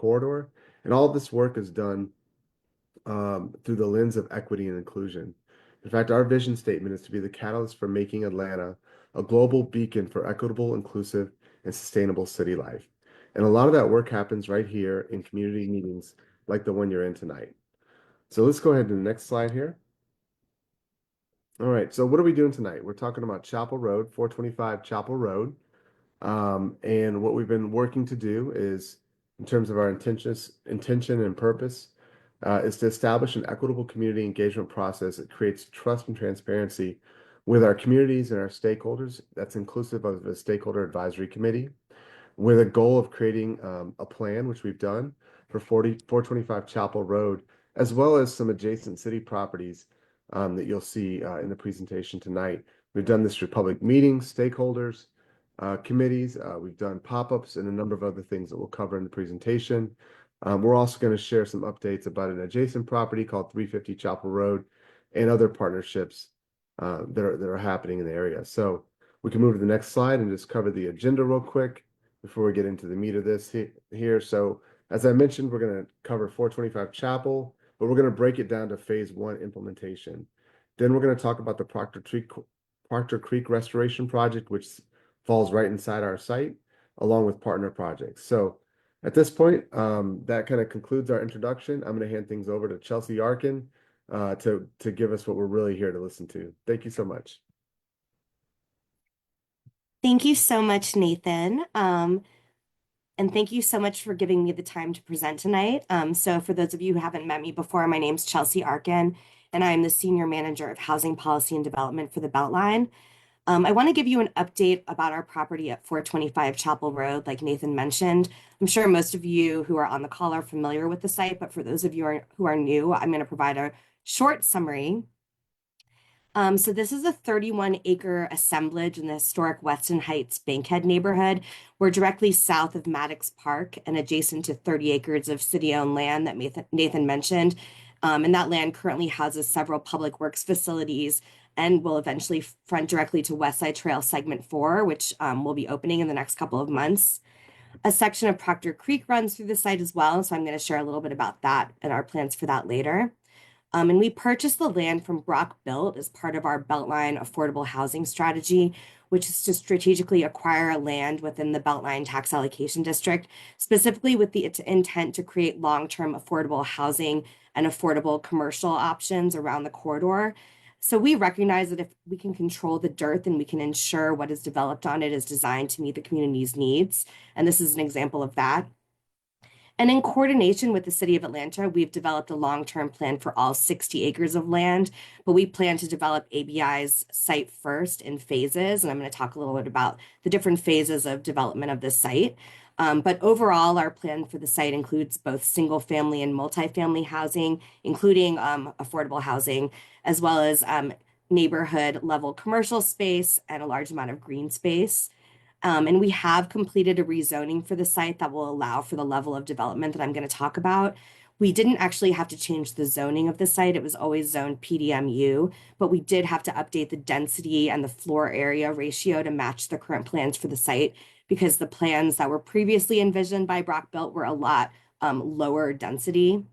corridor. And all of this work is done through the lens of equity and inclusion. In fact, our vision statement is to be the catalyst for making Atlanta a global beacon for equitable, inclusive, and sustainable city life. And a lot of that work happens right here in community meetings like the one you're in tonight. So let's go ahead to the next slide here. All right, so what are we doing tonight? We're talking about Chappell Road, 425 Chappell Road. And what we've been working to do is, in terms of our intention and purpose, is to establish an equitable community engagement process that creates trust and transparency with our communities and our stakeholders. That's inclusive of the Stakeholder Advisory Committee, with a goal of creating a plan, which we've done for 425 Chappell Road, as well as some adjacent city properties that you'll see in the presentation tonight. We've done this through public meetings, stakeholders, committees. We've done pop-ups and a number of other things that we'll cover in the presentation. We're also going to share some updates about an adjacent property called 350 Chappell Road and other partnerships that are happening in the area. So we can move to the next slide and just cover the agenda real quick before we get into the meat of this here. So as I mentioned, we're going to cover 425 Chappell, but we're going to break it down to phase 1 implementation. Then we're going to talk about the Proctor Creek Restoration Project, which falls right inside our site, along with partner projects. So at this point, that kind of concludes our introduction. I'm going to hand things over to Chelsea Arkin to give us what we're really here to listen to. Thank you so much. Thank you so much, Nathan. And thank you so much for giving me the time to present tonight. So for those of you who haven't met me before, my name's Chelsea Arkin, and I'm the Senior Manager of Housing Policy and Development for the Beltline. I want to give you an update about our property at 425 Chappell Road, like Nathan mentioned. I'm sure most of you who are on the call are familiar with the site, but for those of you who are new, I'm going to provide a short summary. So this is a 31-acre assemblage in the historic Weston Heights Bankhead neighborhood. We're directly south of Maddox Park and adjacent to 30 acres of city-owned land that Nathan mentioned. And that land currently houses several public works facilities and will eventually front directly to Westside Trail Segment 4, which will be opening in the next couple of months. A section of Proctor Creek runs through the site as well, so I'm going to share a little bit about that and our plans for that later. And we purchased the land from Brock Built as part of our Beltline affordable housing strategy, which is to strategically acquire land within the Beltline tax allocation district, specifically with the intent to create long-term affordable housing and affordable commercial options around the corridor. So we recognize that if we can control the dirt, then we can ensure what is developed on it is designed to meet the community's needs. And this is an example of that. And in coordination with the City of Atlanta, we've developed a long-term plan for all 60 acres of land, but we plan to develop ABI's site first in phases. And I'm going to talk a little bit about the different phases of development of this site. But overall, our plan for the site includes both single-family and multifamily housing, including affordable housing, as well as neighborhood-level commercial space and a large amount of green space. And we have completed a rezoning for the site that will allow for the level of development that I'm going to talk about. We didn't actually have to change the zoning of the site. It was always zoned PDMU, but we did have to update the density and the floor area ratio to match the current plans for the site because the plans that were previously envisioned by Brock Built were a lot lower density.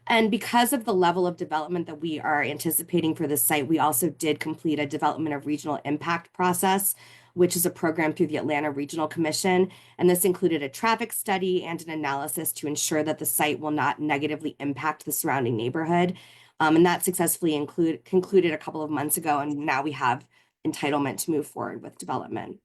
And because of the level of development that we are anticipating for this site, we also did complete a development of regional impact process, which is a program through the Atlanta Regional Commission. And this included a traffic study and an analysis to ensure that the site will not negatively impact the surrounding neighborhood. And that successfully concluded a couple of months ago, and now we have entitlement to move forward with development.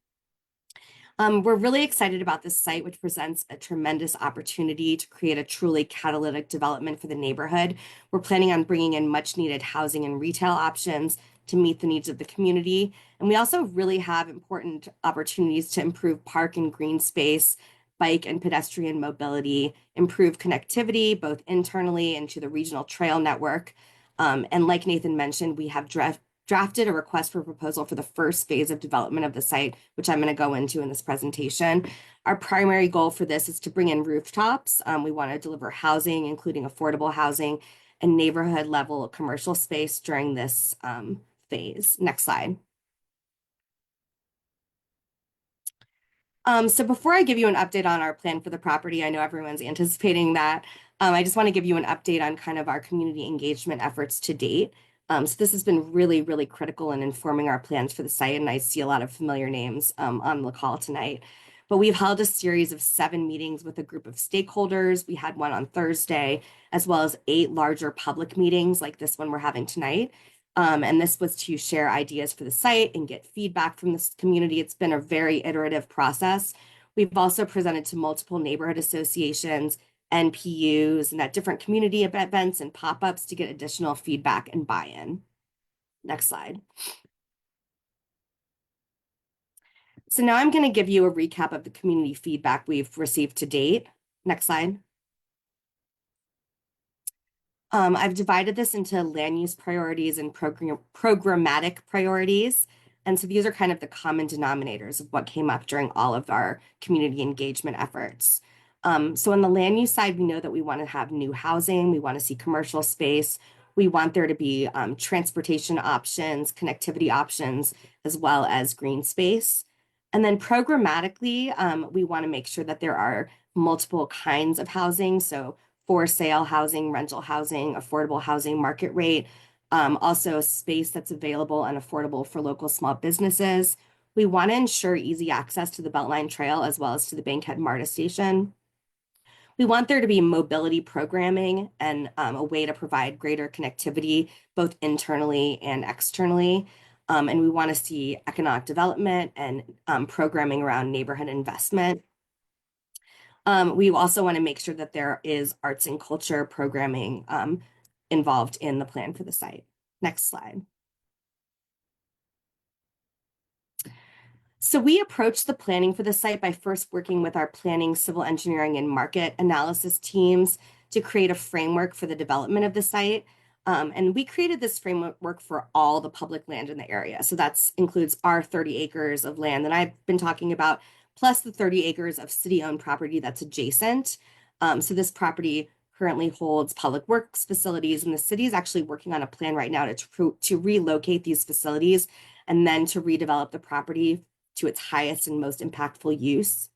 We're really excited about this site, which presents a tremendous opportunity to create a truly catalytic development for the neighborhood. We're planning on bringing in much needed housing and retail options to meet the needs of the community. And we also really have important opportunities to improve park and green space, bike and pedestrian mobility, improve connectivity, both internally and to the regional trail network. And like Nathan mentioned, we have drafted a request for proposal for the first phase of development of the site, which I'm going to go into in this presentation. Our primary goal for this is to bring in rooftops. We want to deliver housing, including affordable housing and neighborhood level commercial space during this phase. Next slide. So before I give you an update on our plan for the property, I know everyone's anticipating that. I just want to give you an update on kind of our community engagement efforts to date. So this has been really, really critical in informing our plans for the site, and I see a lot of familiar names on the call tonight. But we've held a series of 7 meetings with a group of stakeholders. We had one on Thursday, as well as 8 larger public meetings like this one we're having tonight. And this was to share ideas for the site and get feedback from this community. It's been a very iterative process. We've also presented to multiple neighborhood associations, NPUs, and at different community events and pop-ups to get additional feedback and buy-in. Next slide. So now I'm going to give you a recap of the community feedback we've received to date. Next slide. I've divided this into land use priorities and programmatic priorities. And so these are kind of the common denominators of what came up during all of our community engagement efforts. So on the land use side, we know that we want to have new housing, we want to see commercial space, we want there to be transportation options, connectivity options, as well as green space. And then programmatically, we want to make sure that there are multiple kinds of housing. So for sale housing, rental housing, affordable housing, market rate, also space that's available and affordable for local small businesses. We want to ensure easy access to the Beltline Trail as well as to the Bankhead MARTA station. We want there to be mobility programming and a way to provide greater connectivity both internally and externally. And we want to see economic development and programming around neighborhood investment. We also want to make sure that there is arts and culture programming involved in the plan for the site. Next slide. So we approached the planning for the site by first working with our planning, civil engineering, and market analysis teams to create a framework for the development of the site. And we created this framework for all the public land in the area. So that includes our 30 acres of land that I've been talking about, plus the 30 acres of city-owned property that's adjacent. So this property currently holds public works facilities, and the city is actually working on a plan right now to relocate these facilities and then to redevelop the property to its highest and most impactful use.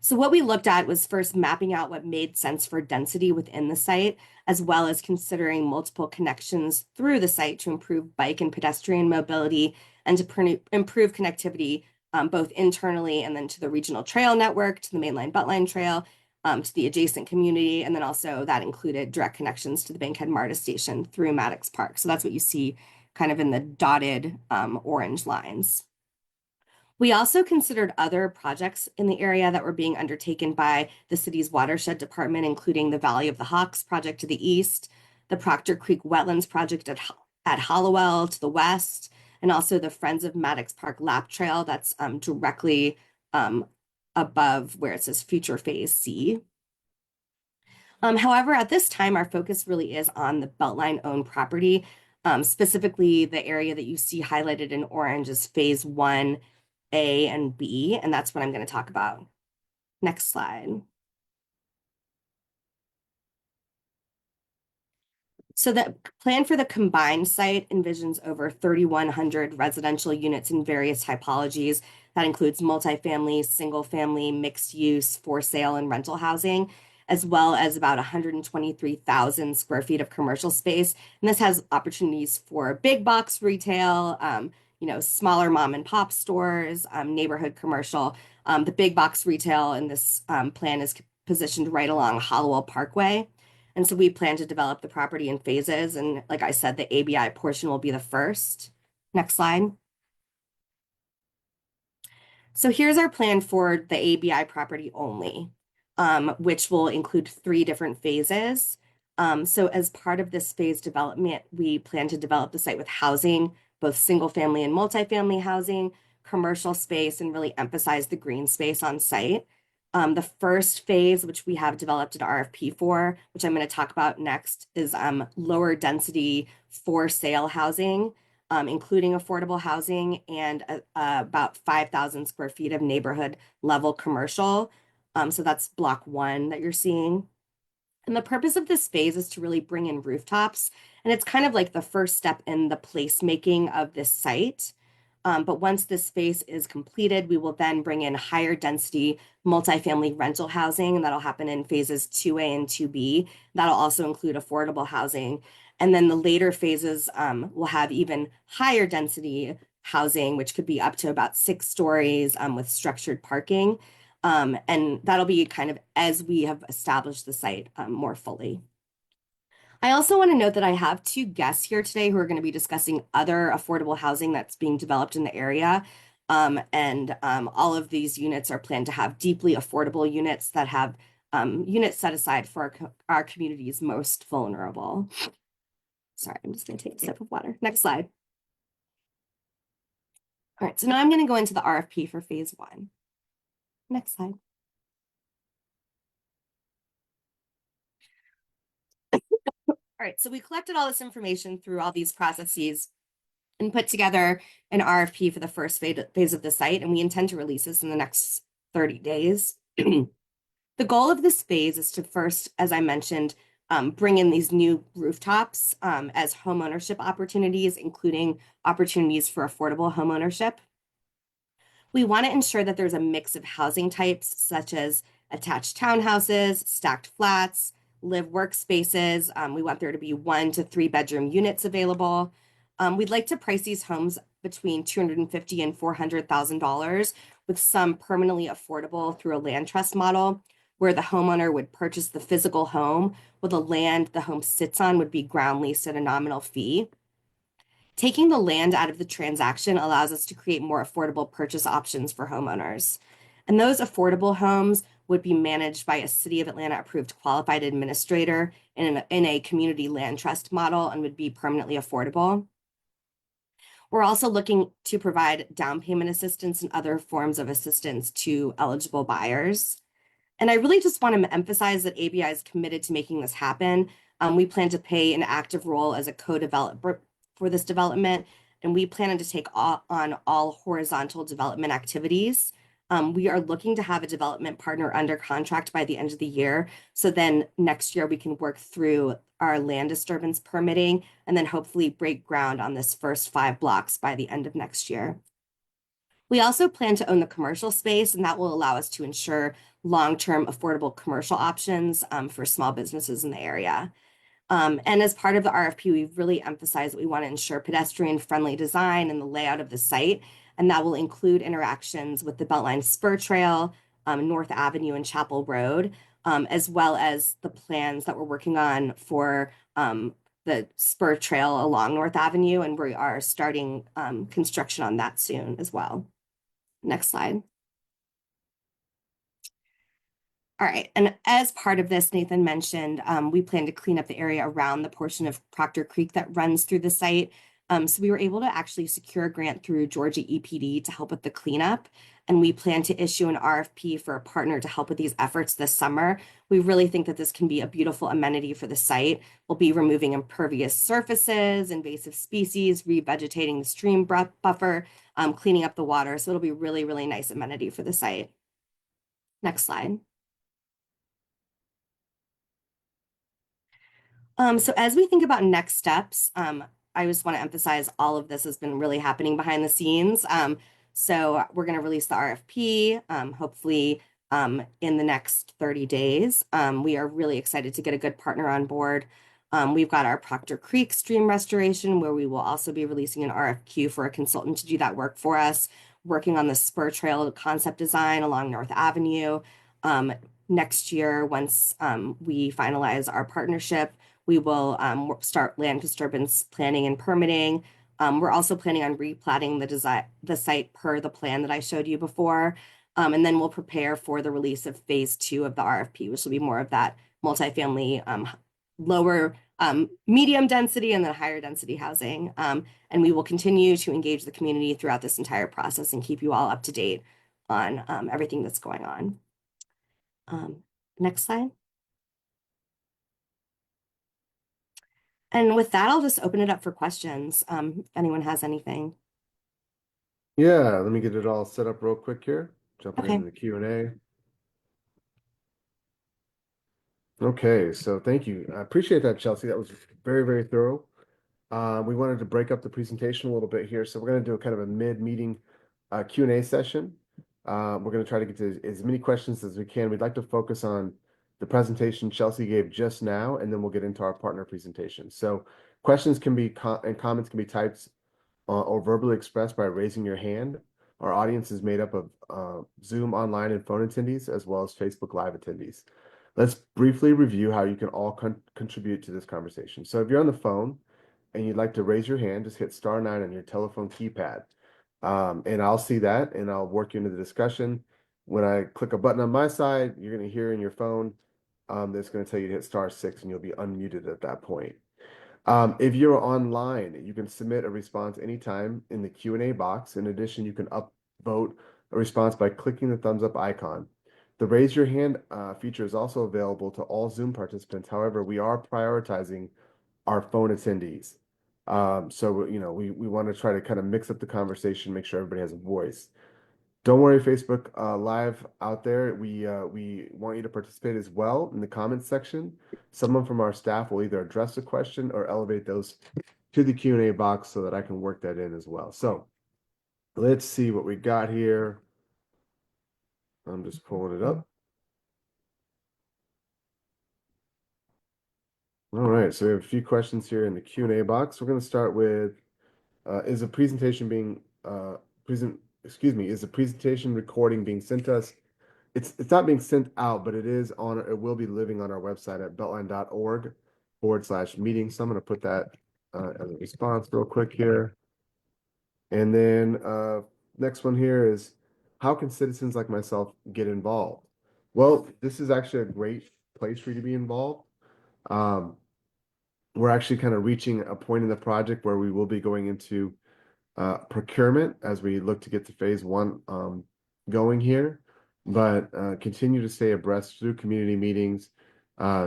So what we looked at was first mapping out what made sense for density within the site, as well as considering multiple connections through the site to improve bike and pedestrian mobility and to improve connectivity both internally and then to the regional trail network, to the mainline Beltline Trail, to the adjacent community, and then also that included direct connections to the Bankhead MARTA station through Maddox Park. So that's what you see kind of in the dotted orange lines. We also considered other projects in the area that were being undertaken by the city's watershed department, including the Valley of the Hawks project to the east, the Proctor Creek Wetlands project at Hollowell to the west, and also the Friends of Maddox Park lap trail that's directly above where it says Future Phase C. However, at this time, our focus really is on the Beltline owned property, specifically the area that you see highlighted in orange is Phase 1A and B, and that's what I'm going to talk about. Next slide. So the plan for the combined site envisions over 3,100 residential units in various typologies. That includes multifamily, single family, mixed use, for sale, and rental housing, as well as about 123,000 square feet of commercial space. And this has opportunities for big box retail, smaller mom and pop stores, neighborhood commercial. The big box retail in this plan is positioned right along Hollowell Parkway. And so we plan to develop the property in phases. And like I said, the ABI portion will be the first. Next slide. So here's our plan for the ABI property only, which will include 3 different phases. So as part of this phase development, we plan to develop the site with housing, both single family and multifamily housing, commercial space, and really emphasize the green space on site. The first phase, which we have developed an RFP for, which I'm going to talk about next, is lower density for sale housing, including affordable housing and about 5,000 square feet of neighborhood level commercial. So that's block 1 that you're seeing. And the purpose of this phase is to really bring in rooftops. And it's kind of like the first step in the placemaking of this site. But once this space is completed, we will then bring in higher density multifamily rental housing, and that'll happen in phases 2A and 2B. That'll also include affordable housing. And then the later phases will have even higher density housing, which could be up to about 6 stories with structured parking. And that'll be kind of as we have established the site more fully. I also want to note that I have 2 guests here today who are going to be discussing other affordable housing that's being developed in the area. And all of these units are planned to have deeply affordable units that have units set aside for our community's most vulnerable. Sorry, I'm just going to take a sip of water. Next slide. All right, so now I'm going to go into the RFP for phase 1. Next slide. All right, so we collected all this information through all these processes and put together an RFP for the first phase of the site, and we intend to release this in the next 30 days. The goal of this phase is to first, as I mentioned, bring in these new rooftops as homeownership opportunities, including opportunities for affordable homeownership. We want to ensure that there's a mix of housing types, such as attached townhouses, stacked flats, live workspaces. We want there to be 1 to 3 bedroom units available. We'd like to price these homes between $250,000 and $400,000, with some permanently affordable through a land trust model, where the homeowner would purchase the physical home, while the land the home sits on would be ground leased at a nominal fee. Taking the land out of the transaction allows us to create more affordable purchase options for homeowners. And those affordable homes would be managed by a City of Atlanta approved qualified administrator in a community land trust model and would be permanently affordable. We're also looking to provide down payment assistance and other forms of assistance to eligible buyers. And I really just want to emphasize that ABI is committed to making this happen. We plan to play an active role as a co-developer for this development, and we plan to take on all horizontal development activities. We are looking to have a development partner under contract by the end of the year. So then next year we can work through our land disturbance permitting and then hopefully break ground on this first 5 blocks by the end of next year. We also plan to own the commercial space, and that will allow us to ensure long-term affordable commercial options for small businesses in the area. And as part of the RFP, we've really emphasized that we want to ensure pedestrian-friendly design and the layout of the site, and that will include interactions with the Beltline Spur Trail, North Avenue, and Chappell Road, as well as the plans that we're working on for the Spur Trail along North Avenue, and we are starting construction on that soon as well. Next slide. All right, and as part of this, Nathan mentioned, we plan to clean up the area around the portion of Proctor Creek that runs through the site. So we were able to actually secure a grant through Georgia EPD to help with the cleanup, and we plan to issue an RFP for a partner to help with these efforts this summer. We really think that this can be a beautiful amenity for the site. We'll be removing impervious surfaces, invasive species, revegetating the stream buffer, cleaning up the water. So it'll be really, really nice amenity for the site. Next slide. So as we think about next steps, I just want to emphasize all of this has been really happening behind the scenes. So we're going to release the RFP, hopefully in the next 30 days. We are really excited to get a good partner on board. We've got our Proctor Creek stream restoration, where we will also be releasing an RFQ for a consultant to do that work for us, working on the Spur Trail concept design along North Avenue. Next year, once we finalize our partnership, we will start land disturbance planning and permitting. We're also planning on replatting the site per the plan that I showed you before. And then we'll prepare for the release of phase 2 of the RFP, which will be more of that multifamily, lower, medium density and then higher density housing. And we will continue to engage the community throughout this entire process and keep you all up to date on everything that's going on. Next slide. And with that, I'll just open it up for questions, if anyone has anything. Yeah, let me get it all set up real quick here. Jumping Okay. into the Q&A. Okay, so thank you. I appreciate that, Chelsea. That was very, very thorough. We wanted to break up the presentation a little bit here, so we're going to do a kind of a mid-meeting Q&A session. We're going to try to get to as many questions as we can. We'd like to focus on the presentation Chelsea gave just now, and then we'll get into our partner presentation. So questions can be and comments can be typed or verbally expressed by raising your hand. Our audience is made up of Zoom online and phone attendees, as well as Facebook Live attendees. Let's briefly review how you can all contribute to this conversation. So if you're on the phone and you'd like to raise your hand, just hit *9 on your telephone keypad. And I'll see that and I'll work you into the discussion. When I click a button on my side, you're going to hear in your phone that's going to tell you to hit *6 and you'll be unmuted at that point. If you're online, you can submit a response anytime in the Q&A box. In addition, you can upvote a response by clicking the thumbs up icon. The raise your hand feature is also available to all Zoom participants. However, we are prioritizing our phone attendees. So, we want to try to kind of mix up the conversation, make sure everybody has a voice. Don't worry, Facebook Live out there. We want you to participate as well in the comments section. Someone from our staff will either address a question or elevate those to the Q&A box so that I can work that in as well. So let's see what we got here. I'm just pulling it up. All right, so we have a few questions here in the Q&A box. We're going to start with, is the presentation being is the presentation recording being sent to us? It's not being sent out, but it will be living on our website at beltline.org/meeting. So I'm going to put that as a response real quick here. And then next one here is, how can citizens like myself get involved? Well, this is actually a great place for you to be involved. We're actually kind of reaching a point in the project where we will be going into procurement as we look to get to phase one going here, but continue to stay abreast through community meetings.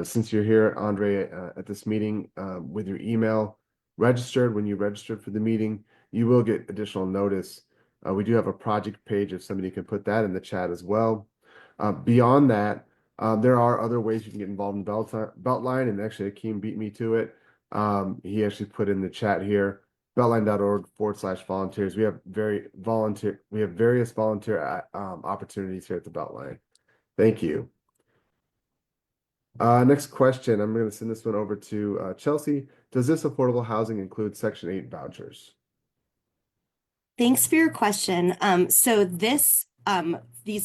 Since you're here, Andre, at this meeting with your email registered, when you registered for the meeting, you will get additional notice. We do have a project page if somebody can put that in the chat as well. Beyond that, there are other ways you can get involved in Beltline, and actually Akeem beat me to it. He actually put in the chat here, beltline.org/volunteers. We have various volunteer opportunities here at the Beltline. Thank you. Next question. I'm going to send this one over to Chelsea. Does this affordable housing include Section 8 vouchers? Thanks for your question. So these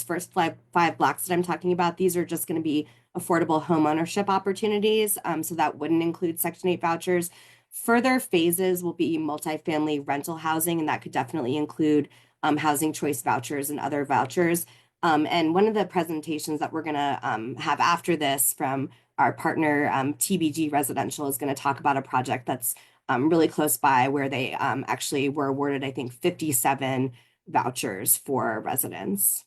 first five blocks that I'm talking about, these are just going to be affordable home ownership opportunities. So that wouldn't include Section 8 vouchers. Further phases will be multifamily rental housing, and that could definitely include housing choice vouchers and other vouchers. And one of the presentations that we're going to have after this from our partner, TBG Residential, is going to talk about a project that's really close by where they actually were awarded, I think, 57 vouchers for residents.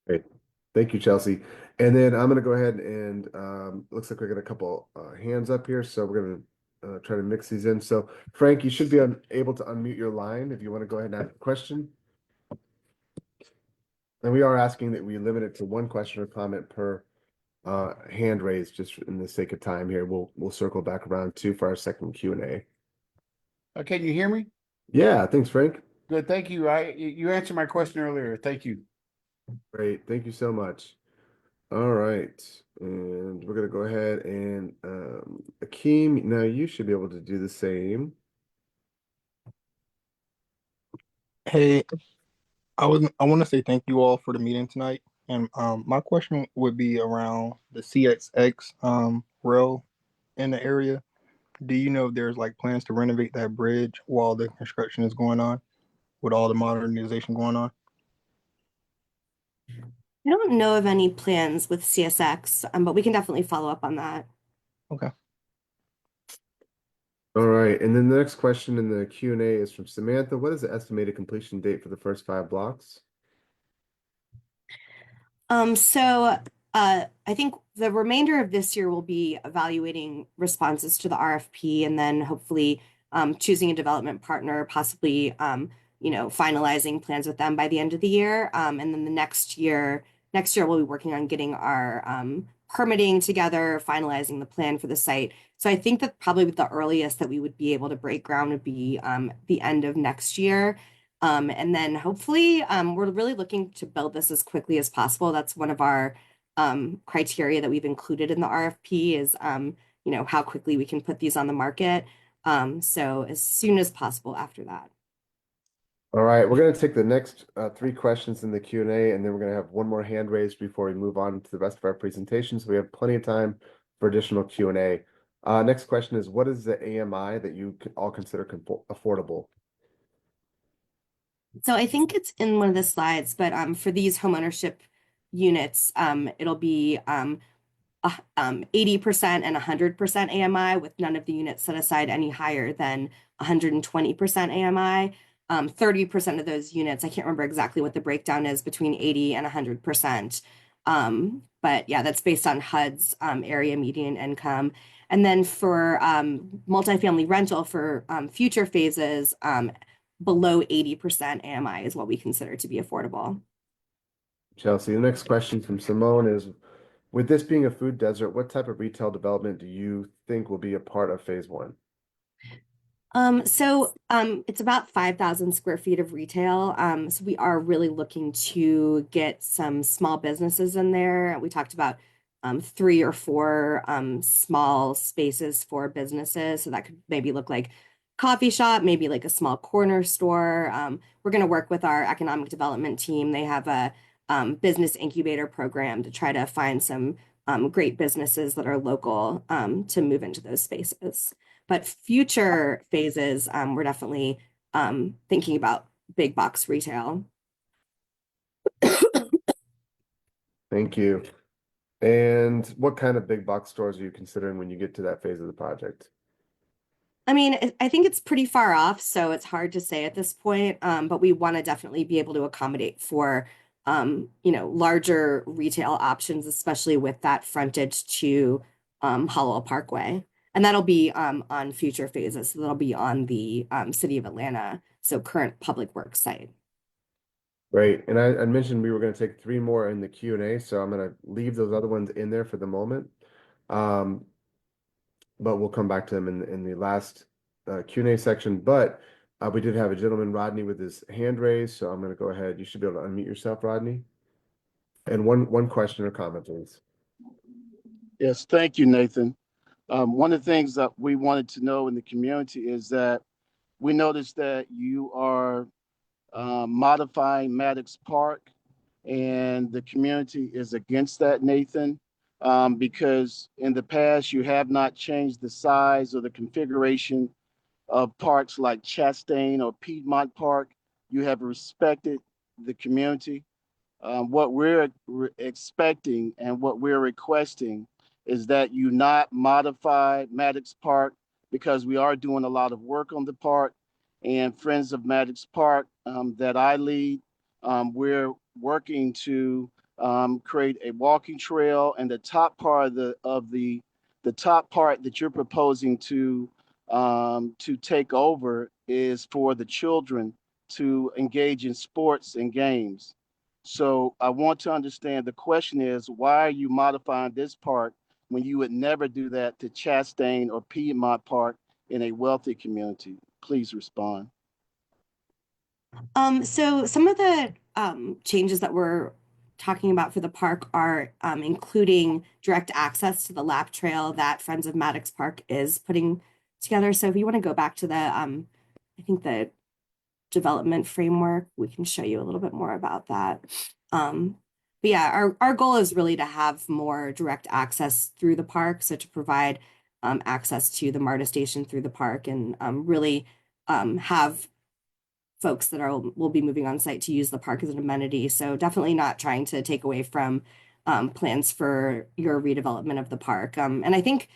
Great. Thank you, Chelsea. And then I'm going to go ahead and looks like we got a couple hands up here, so we're going to try to mix these in. So Frank, you should be able to unmute your line if you want to go ahead and ask a question. And we are asking that we limit it to one question or comment per hand raised, just in the sake of time here. We'll circle back around too for our second Q&A. Can you hear me? Yeah, thanks, Frank. Good, thank you. You answered my question earlier. Thank you. Great, thank you so much. All right, and we're gonna go ahead and Akeem, now you should be able to do the same. Hey, I want to say thank you all for the meeting tonight. And my question would be around the CXX rail in the area. Do you know if there's like plans to renovate that bridge while the construction is going on, with all the modernization going on? I don't know of any plans with CSX, but we can definitely follow up on that. Okay. All right, and then the next question in the Q&A is from Samantha. What is the estimated completion date for the first 5 blocks? I think the remainder of this year will be evaluating responses to the RFP and then hopefully choosing a development partner, possibly finalizing plans with them by the end of the year. And then the next year we'll be working on getting our permitting together, finalizing the plan for the site. So I think that probably the earliest that we would be able to break ground would be the end of next year. And then hopefully we're really looking to build this as quickly as possible. That's one of our criteria that we've included in the RFP is how quickly we can put these on the market. So as soon as possible after that. All right, we're going to take the next 3 questions in the Q&A, and then we're going to have one more hand raised before we move on to the rest of our presentation. So we have plenty of time for additional Q&A. Next question is, what is the AMI that you all consider affordable? So I think it's in one of the slides, but for these homeownership units, it'll be 80% and 100% AMI, with none of the units set aside any higher than 120% AMI. 30% of those units, I can't remember exactly what the breakdown is between 80 and 100%. But yeah, that's based on HUD's area median income. And then for multifamily rental for future phases, below 80% AMI is what we consider to be affordable. Chelsea, the next question from Simone is, with this being a food desert, what type of retail development do you think will be a part of phase 1? It's about 5,000 square feet of retail. So we are really looking to get some small businesses in there. We talked about 3 or 4 small spaces for businesses. So that could maybe look like coffee shop, maybe like a small corner store. We're going to work with our economic development team. They have a business incubator program to try to find some great businesses that are local to move into those spaces. But future phases, we're definitely thinking about big box retail. Thank you. And what kind of big box stores are you considering when you get to that phase of the project? I mean, I think it's pretty far off, so it's hard to say at this point. But we want to definitely be able to accommodate for, larger retail options, especially with that frontage to Hollow Parkway. And that'll be on future phases. So that'll be on the City of Atlanta, so current Public Works site. Great. And I mentioned we were going to take 3 more in the Q&A, so I'm going to leave those other ones in there for the moment. But we'll come back to them in the last Q&A section. But we did have a gentleman, Rodney, with his hand raised, so I'm going to go ahead. You should be able to unmute yourself, Rodney. And one question or comment, please. Yes, thank you, Nathan. One of the things that we wanted to know in the community is that we noticed that you are modifying Maddox Park, and the community is against that, Nathan, because in the past you have not changed the size or the configuration of parks like Chastain or Piedmont Park. You have respected the community. What we're expecting and what we're requesting is that you not modify Maddox Park, because we are doing a lot of work on the park. And Friends of Maddox Park that I lead, we're working to create a walking trail, and the top part of the top part that you're proposing to take over is for the children to engage in sports and games. So I want to understand, the question is, why are you modifying this park when you would never do that to Chastain or Piedmont Park in a wealthy community? Please respond. So some of the changes that we're talking about for the park are including direct access to the lap trail that Friends of Maddox Park is putting together. So if you want to go back to the, I think the development framework, we can show you a little bit more about that. But yeah, our goal is really to have more direct access through the park. So to provide access to the MARTA station through the park, and really have folks that will be moving on site to use the park as an amenity. So definitely not trying to take away from plans for your redevelopment of the park. And I think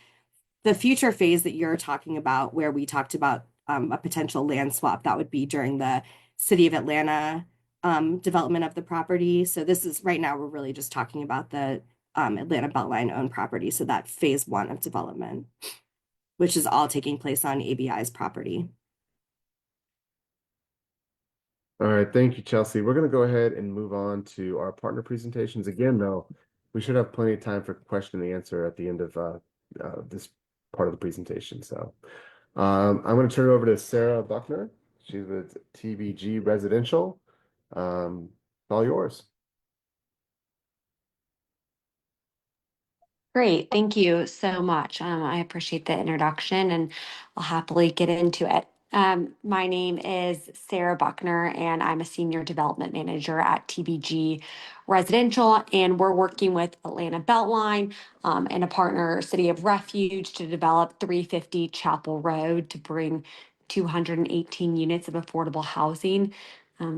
the future phase that you're talking about, where we talked about a potential land swap, that would be during the City of Atlanta development of the property. So this is right now, we're really just talking about the Atlanta Beltline owned property. So that phase 1 of development, which is all taking place on ABI's property. All right, thank you, Chelsea. We're going to go ahead and move on to our partner presentations. Again, though, we should have plenty of time for question and answer at the end of this part of the presentation. So I'm going to turn it over to Sarah Buckner. She's with TBG Residential. All yours. Great, thank you so much. I appreciate the introduction and I'll happily get into it. My name is Sarah Buckner and I'm a Senior Development Manager at TBG Residential, and we're working with Atlanta Beltline and a partner, City of Refuge, to develop 350 Chappell Road to bring 218 units of affordable housing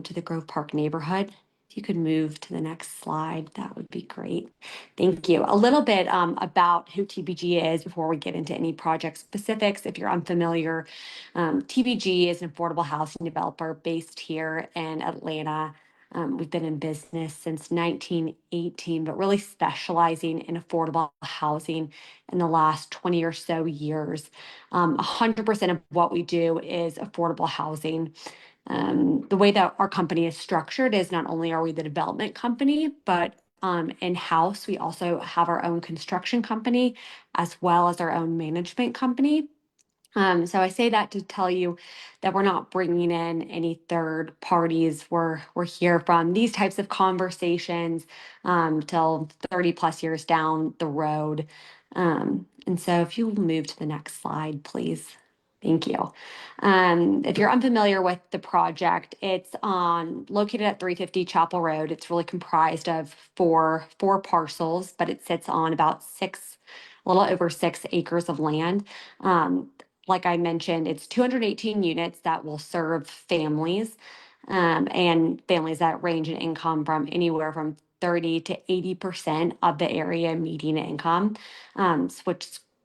to the Grove Park neighborhood. If you could move to the next slide, that would be great. Thank you. A little bit about who TBG is before we get into any project specifics. If you're unfamiliar, TBG is an affordable housing developer based here in Atlanta. We've been in business since 1918, but really specializing in affordable housing in the last 20 or so years. 100% of what we do is affordable housing. The way that our company is structured is not only are we the development company, but in-house, we also have our own construction company as well as our own management company. So I say that to tell you that we're not bringing in any third parties. We're here from these types of conversations till 30 plus years down the road. And so if you move to the next slide, please. Thank you. If you're unfamiliar with the project, it's located at 350 Chappell Road. It's really comprised of four parcels, but it sits on about a little over 6 acres of land. Like I mentioned, it's 218 units that will serve families and families that range in income from anywhere from 30 to 80% of the area median income.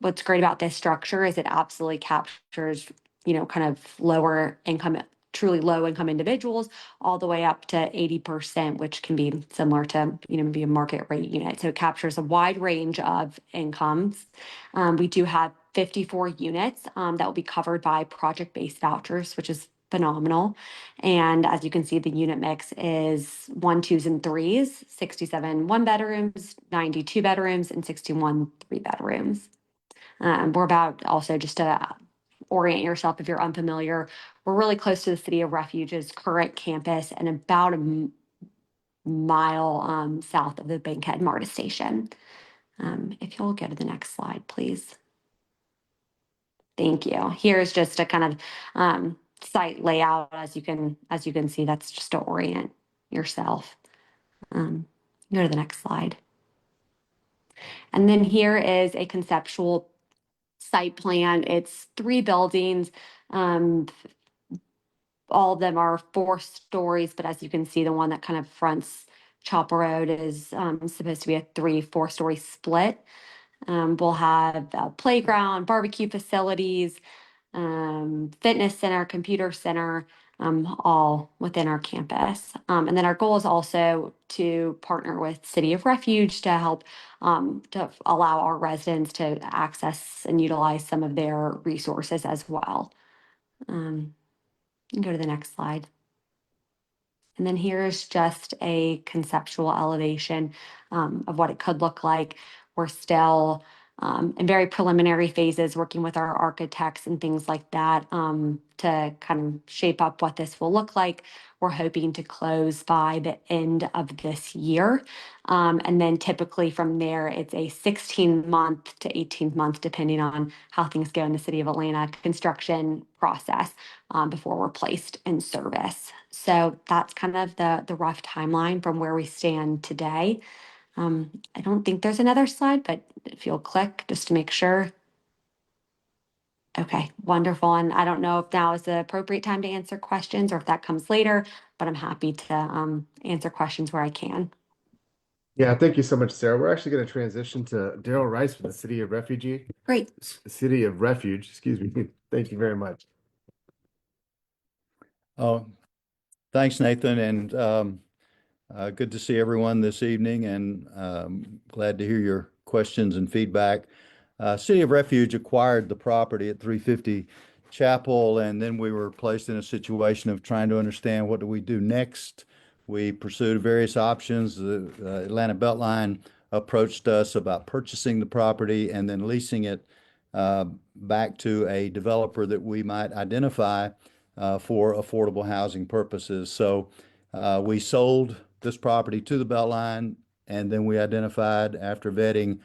What's great about this structure is it absolutely captures, kind of lower income, truly low income individuals, all the way up to 80%, which can be similar to, maybe a market rate unit. So it captures a wide range of incomes. We do have 54 units that will be covered by project-based vouchers, which is phenomenal. And as you can see, the unit mix is 1, 2s, and 3s, 67 1-bedrooms, 92 bedrooms, and 61 3-bedrooms. We're about also just to orient yourself if you're unfamiliar, we're really close to the City of Refuge's current campus and about a mile south of the Bankhead MARTA station. If you'll go to the next slide, please. Thank you. Here's just a kind of site layout. As you can see, that's just to orient yourself. Go to the next slide. And then here is a conceptual site plan. It's 3 buildings. All of them are 4 stories, but as you can see, the one that kind of fronts Chappell Road is supposed to be a 3-4-story split. We'll have a playground, barbecue facilities, fitness center, computer center, all within our campus. And then our goal is also to partner with City of Refuge to help to allow our residents to access and utilize some of their resources as well. You can go to the next slide. And then here's just a conceptual elevation of what it could look like. We're still in very preliminary phases working with our architects and things like that to kind of shape up what this will look like. We're hoping to close by the end of this year. And then typically from there, it's a 16-month to 18-month, depending on how things go in the City of Atlanta, construction process before we're placed in service. So that's kind of the rough timeline from where we stand today. I don't think there's another slide, but if you'll click just to make sure. Okay, wonderful. And I don't know if now is the appropriate time to answer questions or if that comes later, but I'm happy to answer questions where I can. Yeah, thank you so much, Sarah. We're actually going to transition to Daryl Rice with the City of Refuge. Great. City of Refuge, excuse me. Thank you very much. Oh, thanks, Nathan, and good to see everyone this evening, and glad to hear your questions and feedback. City of Refuge acquired the property at 350 Chappell, and then we were placed in a situation of trying to understand what do we do next. We pursued various options. The Atlanta Beltline approached us about purchasing the property and then leasing it back to a developer that we might identify for affordable housing purposes. So we sold this property to the Beltline, and then we identified, after vetting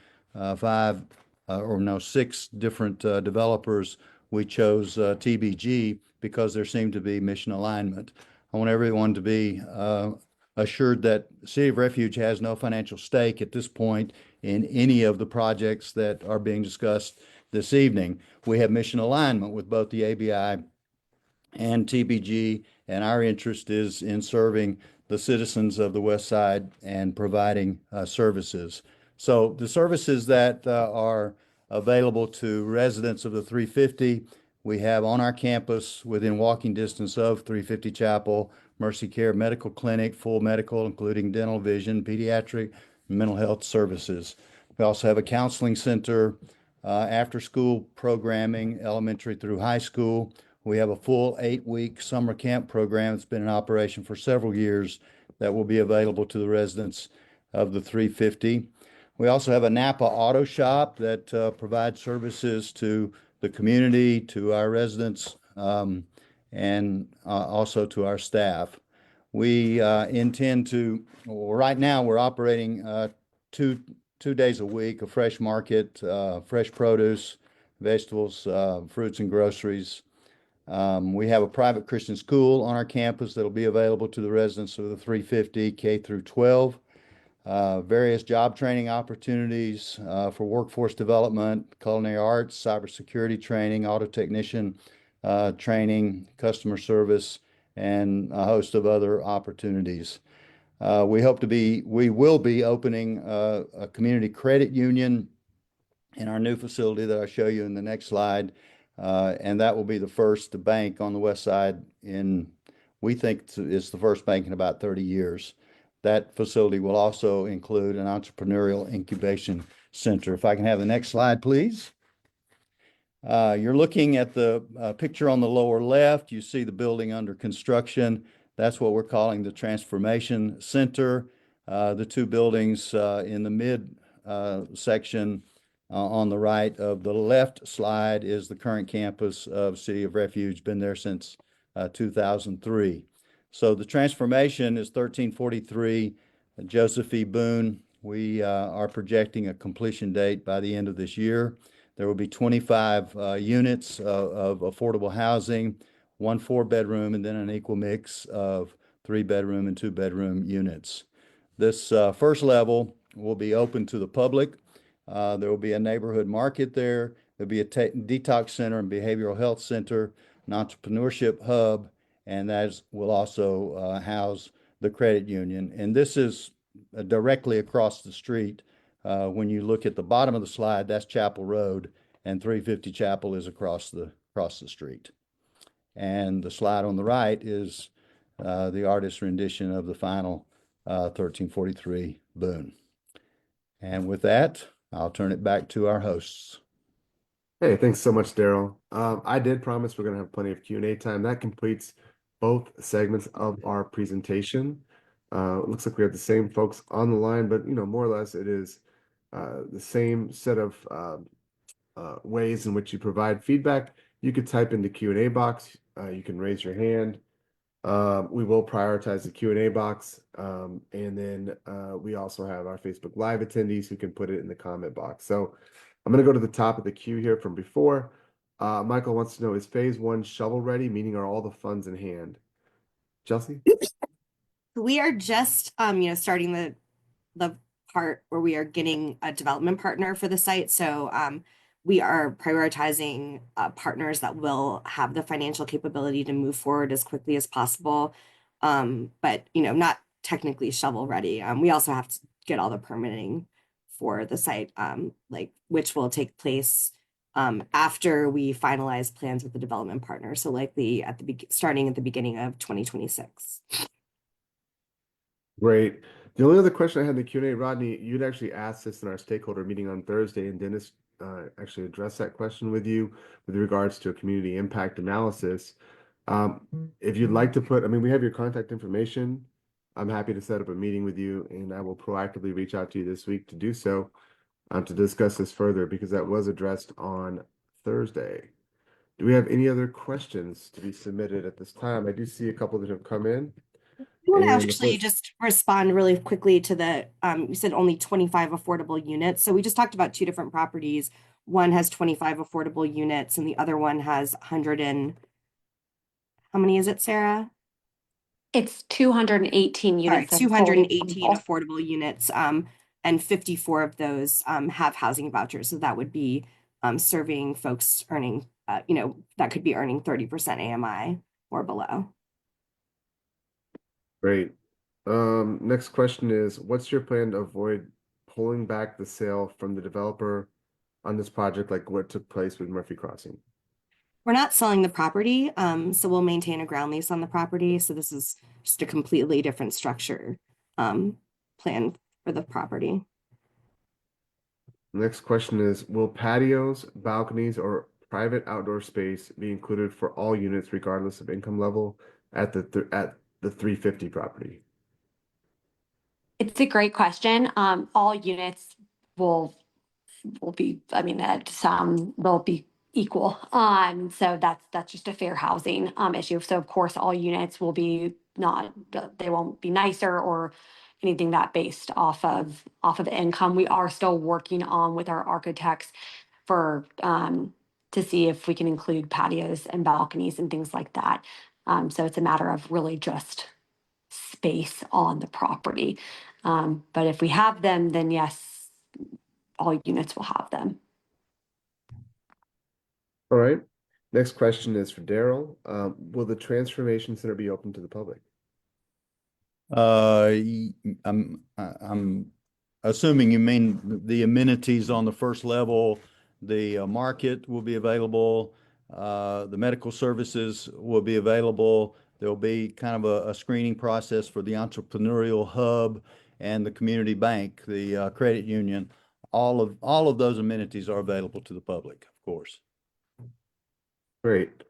six different developers, we chose TBG because there seemed to be mission alignment. I want everyone to be assured that City of Refuge has no financial stake at this point in any of the projects that are being discussed this evening. We have mission alignment with both the ABI and TBG, and our interest is in serving the citizens of the Westside and providing services. So the services that are available to residents of the 350, we have on our campus within walking distance of 350 Chappell, Mercy Care Medical Clinic, full medical, including dental, vision, pediatric, and mental health services. We also have a counseling center, after-school programming, elementary through high school. We have a full 8-week summer camp program that's been in operation for several years that will be available to the residents of the 350. We also have a Napa auto shop that provides services to the community, to our residents, and also to our staff. We intend to, well, right now we're operating two days a week, a fresh market, fresh produce, vegetables, fruits and groceries. We have a private Christian school on our campus that'll be available to the residents of the 350 K through 12. Various job training opportunities for workforce development, culinary arts, cybersecurity training, auto technician training, customer service, and a host of other opportunities. We will be opening a community credit union in our new facility that I'll show you in the next slide. And that will be the first bank on the Westside we think it's the first bank in about 30 years. That facility will also include an entrepreneurial incubation center. If I can have the next slide, please. You're looking at the picture on the lower left. You see the building under construction. That's what we're calling the Transformation Center. The two buildings in the mid section on the right of the left slide is the current campus of City of Refuge, been there since 2003. So the transformation is 1343 Joseph E. Boone. We are projecting a completion date by the end of this year. There will be 25 units of affordable housing, 1 4-bedroom, and then an equal mix of 3-bedroom and 2-bedroom units. This first level will be open to the public. There will be a neighborhood market there. There'll be a detox center and behavioral health center, an entrepreneurship hub, and that will also house the credit union. And this is directly across the street. When you look at the bottom of the slide, that's Chappell Road, and 350 Chappell is across the street. And the slide on the right is the artist's rendition of the final 1343 Boone. And with that, I'll turn it back to our hosts. Hey, thanks so much, Daryl. I did promise we're going to have plenty of Q&A time. That completes both segments of our presentation. It looks like we have the same folks on the line, but more or less it is the same set of ways in which you provide feedback. You could type in the Q&A box. You can raise your hand. We will prioritize the Q&A box. And then we also have our Facebook Live attendees who can put it in the comment box. So I'm going to go to the top of the queue here from before. Michael wants to know, is phase 1 shovel ready, meaning are all the funds in hand? Chelsea? We are just, starting the part where we are getting a development partner for the site. So we are prioritizing partners that will have the financial capability to move forward as quickly as possible. But, not technically shovel ready. We also have to get all the permitting for the site, which will take place after we finalize plans with the development partner. So likely starting at the beginning of 2026. Great. The only other question I had in the Q&A, Rodney, you'd actually asked this in our stakeholder meeting on Thursday, and Dennis actually addressed that question with you with regards to a community impact analysis. If you'd like to put, we have your contact information I'm happy to set up a meeting with you, and I will proactively reach out to you this week to do so, to discuss this further because that was addressed on Thursday. Do we have any other questions to be submitted at this time? I do see a couple that have come in. I want to And the actually first- just respond really quickly to the, you said only 25 affordable units. So we just talked about two different properties. One has 25 affordable units and the other one has 100 and, how many is it, Sarah? It's 218 Sorry, units. of 218 total. affordable units, and 54 of those have housing vouchers. So that would be serving folks earning, that could be earning 30% AMI or below. Great. Next question is, what's your plan to avoid pulling back the sale from the developer on this project, like what took place with Murphy Crossing? We're not selling the property, so we'll maintain a ground lease on the property. So this is just a completely different structure plan for the property. Next question is, will patios, balconies, or private outdoor space be included for all units regardless of income level at the 350 property? It's a great question. All units will be, I mean, some will be equal. So that's just a fair housing issue. So of course, all units will be not, they won't be nicer or anything that based off of income. We are still working on with our architects for to see if we can include patios and balconies and things like that. So it's a matter of really just space on the property. But if we have them, then yes, all units will have them. All right. Next question is for Daryl. Will the transformation center be open to the public? I'm assuming you mean the amenities on the first level. The market will be available. The medical services will be available. There'll be kind of a screening process for the entrepreneurial hub and the community bank, the credit union. All of those amenities are available to the public, of course. Great.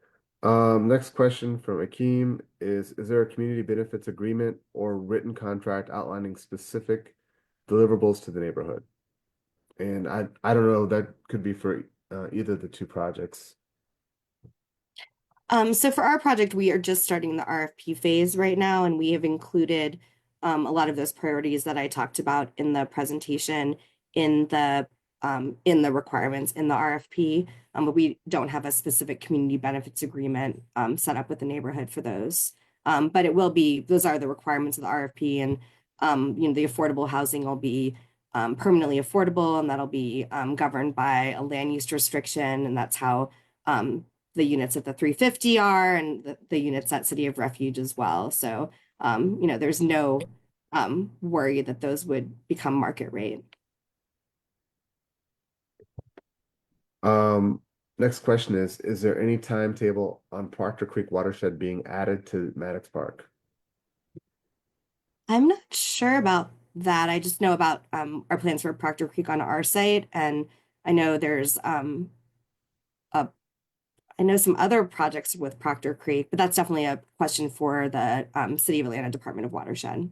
Next question from Akeem is there a community benefits agreement or written contract outlining specific deliverables to the neighborhood? And I don't know, that could be for either of the two projects. So for our project, we are just starting the RFP phase right now, and we have included a lot of those priorities that I talked about in the presentation in the requirements in the RFP. But we don't have a specific community benefits agreement set up with the neighborhood for those. But it will be, those are the requirements of the RFP, and the affordable housing will be permanently affordable, and that'll be governed by a land use restriction, and that's how the units at the 350 are, and the units at City of Refuge as well. So, there's no worry that those would become market rate. Next question is there any timetable on Proctor Creek watershed being added to Maddox Park? I'm not sure about that. I just know about our plans for Proctor Creek on our site, and I know there's I know some other projects with Proctor Creek, but that's definitely a question for the City of Atlanta Department of Watershed.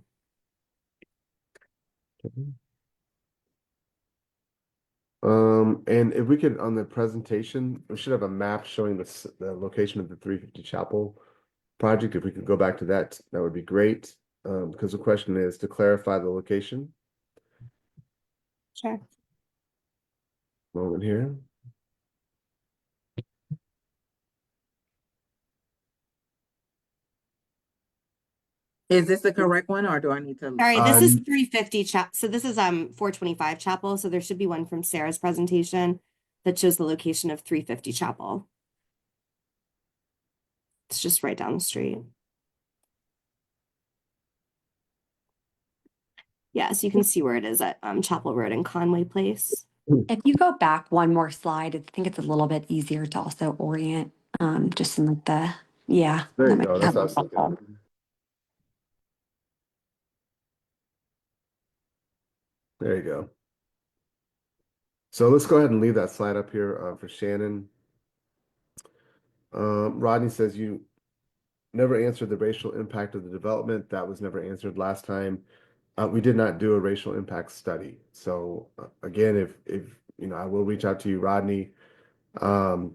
And if we could, on the presentation, we should have a map showing the location of the 350 Chapel project. If we could go back to that, that would be great. Because the question is to clarify the location. Sure. Moment here. Is this the correct one or do I need to? Sorry, this is 350 so this is 425 Chapel. So there should be one from Sarah's presentation that shows the location of 350 Chapel. It's just right down the street. Yeah, so you can see where it is at Chappell Road and Conway Place. If you go back one more slide, I think it's a little bit easier to also orient, just in like yeah. There you that might go. be That's what I was helpful. looking at. There you go. So let's go ahead and leave that slide up here for Shannon. Rodney says never answered the racial impact of the development. That was never answered last time. We did not do a racial impact study. So again, if you know, I will reach out to you, Rodney, um,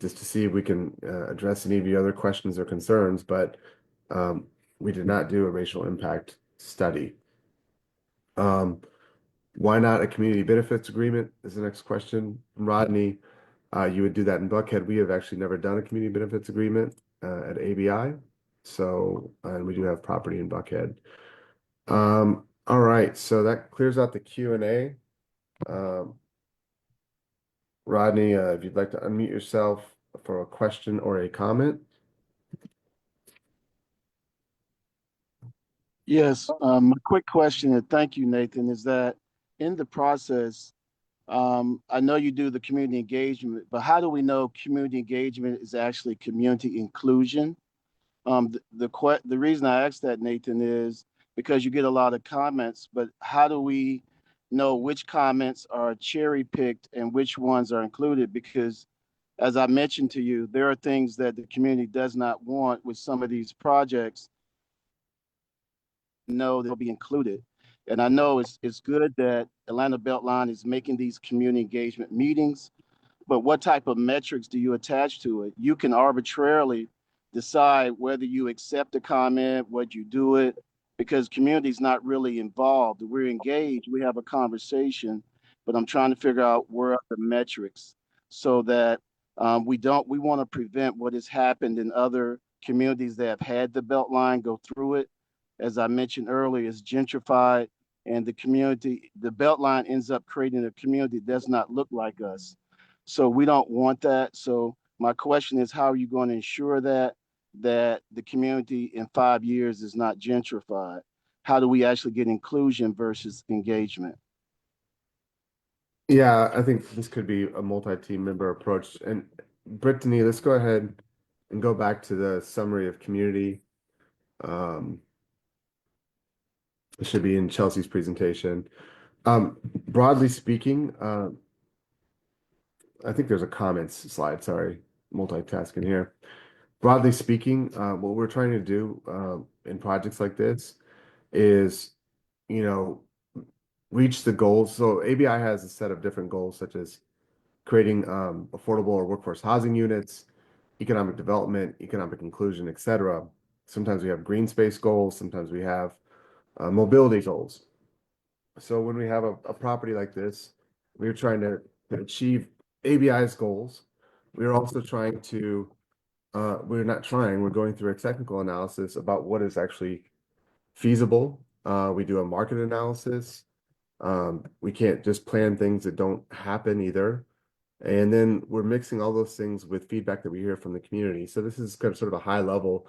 just to see if we can address any of your other questions or concerns. But um, we did not do a racial impact study. Why not a community benefits agreement is the next question from Rodney. You would do that in Buckhead. We have actually never done a community benefits agreement at ABI. So, and we do have property in Buckhead. All right, so that clears out the Q&A. Rodney, if you'd like to unmute yourself for a question or a comment. Yes, a quick question, and thank you, Nathan, is that in the process, I know you do the community engagement, but how do we know community engagement is actually community inclusion? The reason I asked that, Nathan, is because you get a lot of comments, but how do we know which comments are cherry picked and which ones are included? Because as I mentioned to you, there are things that the community does not want with some of these projects. Know they'll be included. And I know it's good that Atlanta Beltline is making these community engagement meetings, but what type of metrics do you attach to it? You can arbitrarily decide whether you accept a comment, what you do it, because community is not really involved. We're engaged, we have a conversation, but I'm trying to figure out where are the metrics so that we want to prevent what has happened in other communities that have had the Beltline go through it. As I mentioned earlier, it's gentrified and the Beltline ends up creating a community that does not look like us. So we don't want that. So my question is, how are you going to ensure that the community in 5 years is not gentrified? How do we actually get inclusion versus engagement? Yeah, I think this could be a multi-team member approach. And Brittany, let's go ahead and go back to the summary of community. It should be in Chelsea's presentation. Broadly speaking, I think there's a comments slide, sorry, multitasking here. Broadly speaking, what we're trying to do in projects like this is, you know, reach the goals. So ABI has a set of different goals, such as creating affordable or workforce housing units, economic development, economic inclusion, etc. Sometimes we have green space goals, sometimes we have mobility goals. So when we have a property like this, we're trying to achieve ABI's goals. We're also trying to, we're not trying, we're going through a technical analysis about what is actually feasible. We do a market analysis. We can't just plan things that don't happen either. And then we're mixing all those things with feedback that we hear from the community. So this is kind of sort of a high level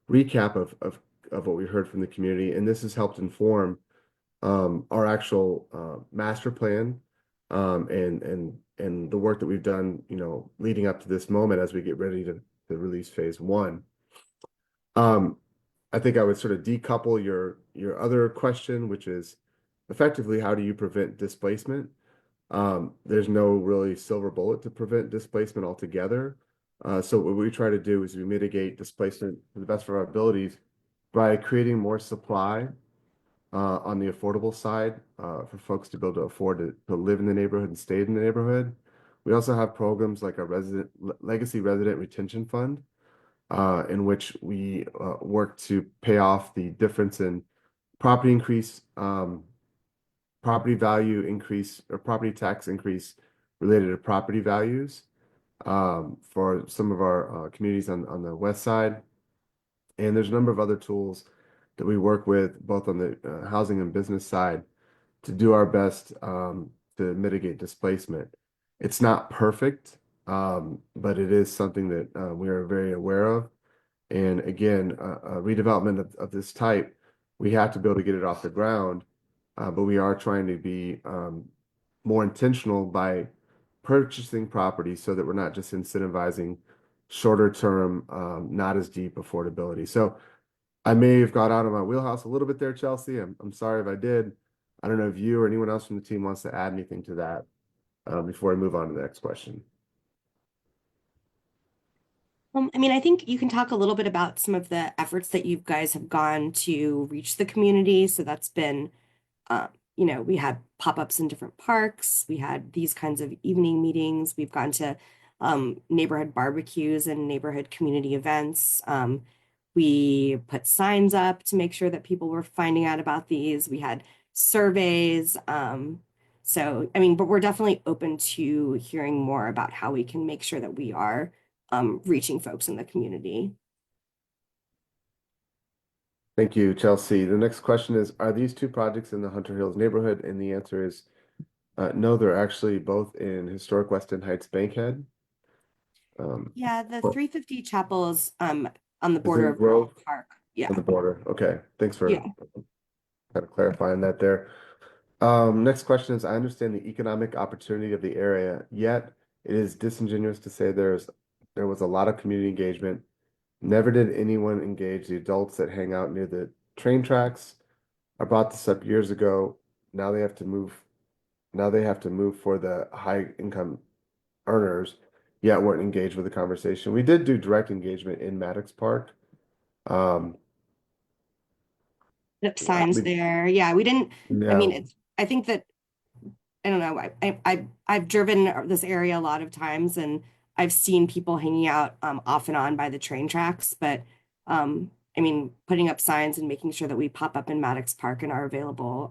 recap of what we heard from the community. And this has helped inform our actual master plan and the work that we've done, you know, leading up to this moment as we get ready to release phase one. I think I would sort of decouple your other question, which is effectively how do you prevent displacement? There's no really silver bullet to prevent displacement altogether. So what we try to do is we mitigate displacement to the best of our abilities by creating more supply on the affordable side for folks to be able to afford to live in the neighborhood and stay in the neighborhood. We also have programs like our legacy resident retention fund, in which we work to pay off the difference in property increase, property value increase, or property tax increase related to property values for some of our communities on the west side. And there's a number of other tools that we work with both on the housing and business side to do our best to mitigate displacement. It's not perfect, but it is something that we are very aware of. And again, a redevelopment of this type, we have to be able to get it off the ground, but we are trying to be more intentional by purchasing property so that we're not just incentivizing shorter term, not as deep affordability. So I may have got out of my wheelhouse a little bit there, Chelsea. I'm sorry if I did. I don't know if you or anyone else from the team wants to add anything to that before I move on to the next question. I mean, I think you can talk a little bit about some of the efforts that you guys have gone to reach the community. So that's been, uh, we had pop-ups in different parks. We had these kinds of evening meetings. We've gone to neighborhood barbecues and neighborhood community events. We put signs up to make sure that people were finding out about these. We had surveys. So, I mean, but we're definitely open to hearing more about how we can make sure that we are reaching folks in the community. Thank you, Chelsea. The next question is, are these two projects in the Hunter Hills neighborhood? And the answer is no, they're actually both in historic Weston Heights Bankhead. Yeah, the Well, 350 Chapels on the it's border in of Grove Grove Park. on Yeah. the border. Okay, thanks for Yeah. kind of clarifying that there. Next question is, I understand the economic opportunity of the area, yet it is disingenuous to say there was a lot of community engagement. Never did anyone engage the adults that hang out near the train tracks. I brought this up years ago. Now they have to move. Now they have to move for the high income earners, yet weren't engaged with the conversation. We did do direct engagement in Maddox Park. Um, Put up signs we, there. Yeah, we didn't, I mean, no, I think that I don't know. I've driven this area a lot of times, and I've seen people hanging out off and on by the train tracks. But I mean, putting up signs and making sure that we pop up in Maddox Park and are available.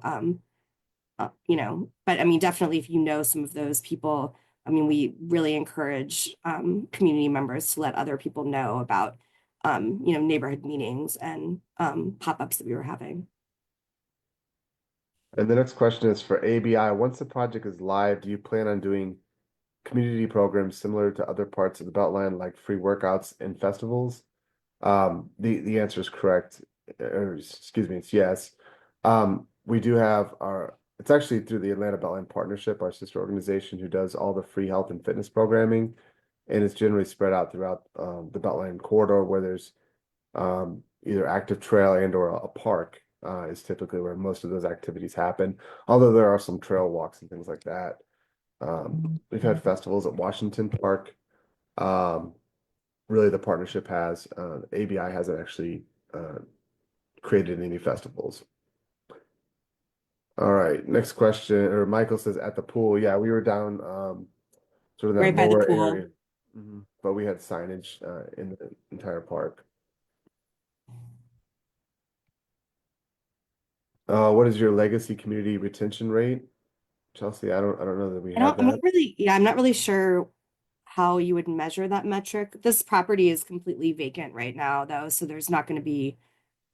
But I mean, definitely, if you know some of those people, I mean, we really encourage community members to let other people know about neighborhood meetings and pop-ups that we were having. and the next question is for ABI. Once the project is live, do you plan on doing community programs similar to other parts of the Beltline, like free workouts and festivals? The answer is correct, or excuse me, it's yes. We do have it's actually through the Atlanta Beltline Partnership, our sister organization, who does all the free health and fitness programming, and it's generally spread out throughout the Beltline corridor where there's either active trail and or a park is typically where most of those activities happen. Although there are some trail walks and things like that. We've had festivals at Washington Park. Um, really, the partnership has ABI hasn't actually created any festivals. All right, next question. Or Michael says at the pool. Yeah, we were down sort of that Right by the lower pool. area, but we had signage in the entire park. What is your legacy community retention rate, Chelsea? I don't know that we have I'm that. not really, yeah, I'm not really sure how you would measure that metric. This property is completely vacant right now, though, so there's not going to be,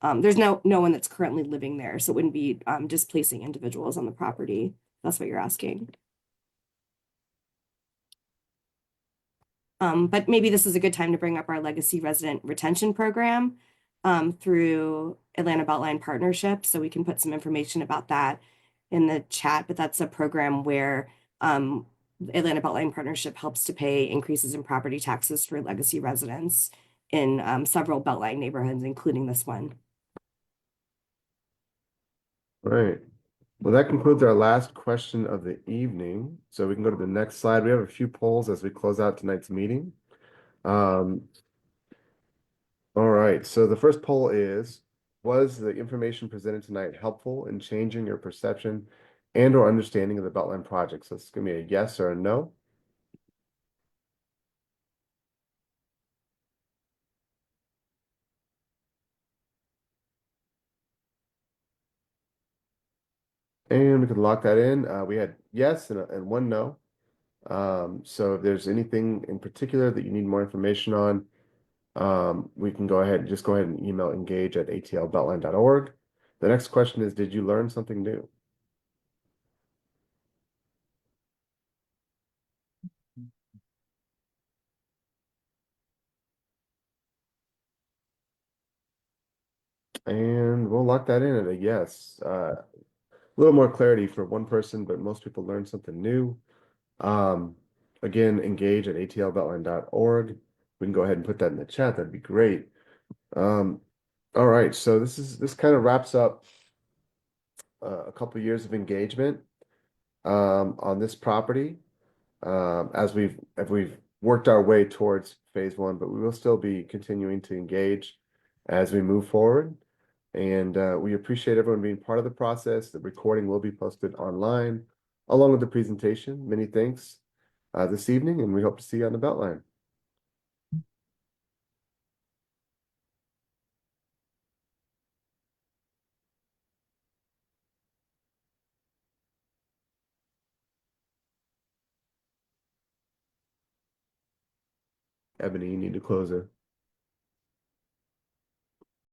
there's no one that's currently living there, so it wouldn't be displacing individuals on the property. That's what you're asking. But maybe this is a good time to bring up our legacy resident retention program through Atlanta Beltline Partnership, so we can put some information about that in the chat. But that's a program where Atlanta Beltline Partnership helps to pay increases in property taxes for legacy residents in several Beltline neighborhoods, including this one. All right. Well, that concludes our last question of the evening. So we can go to the next slide. We have a few polls as we close out tonight's meeting. Um, all right. So the first poll is, was the information presented tonight helpful in changing your perception and or understanding of the Beltline project? So it's going to be a yes or a no. And we can lock that in. We had yes and one no. So if there's anything in particular that you need more information on, we can go ahead and email engage@atlbeltline.org. The next question is, did you learn something new? And we'll lock that in at a yes. A little more clarity for one person, but most people learned something new. Um, again, engage@atlbeltline.org. We can go ahead and put that in the chat. That'd be great. All right, so this kind of wraps up a couple years of engagement on this property. As we've worked our way towards phase one, but we will still be continuing to engage as we move forward. And we appreciate everyone being part of the process. The recording will be posted online along with the presentation. Many thanks this evening, and we hope to see you on the Beltline. Ebony, you need to close it.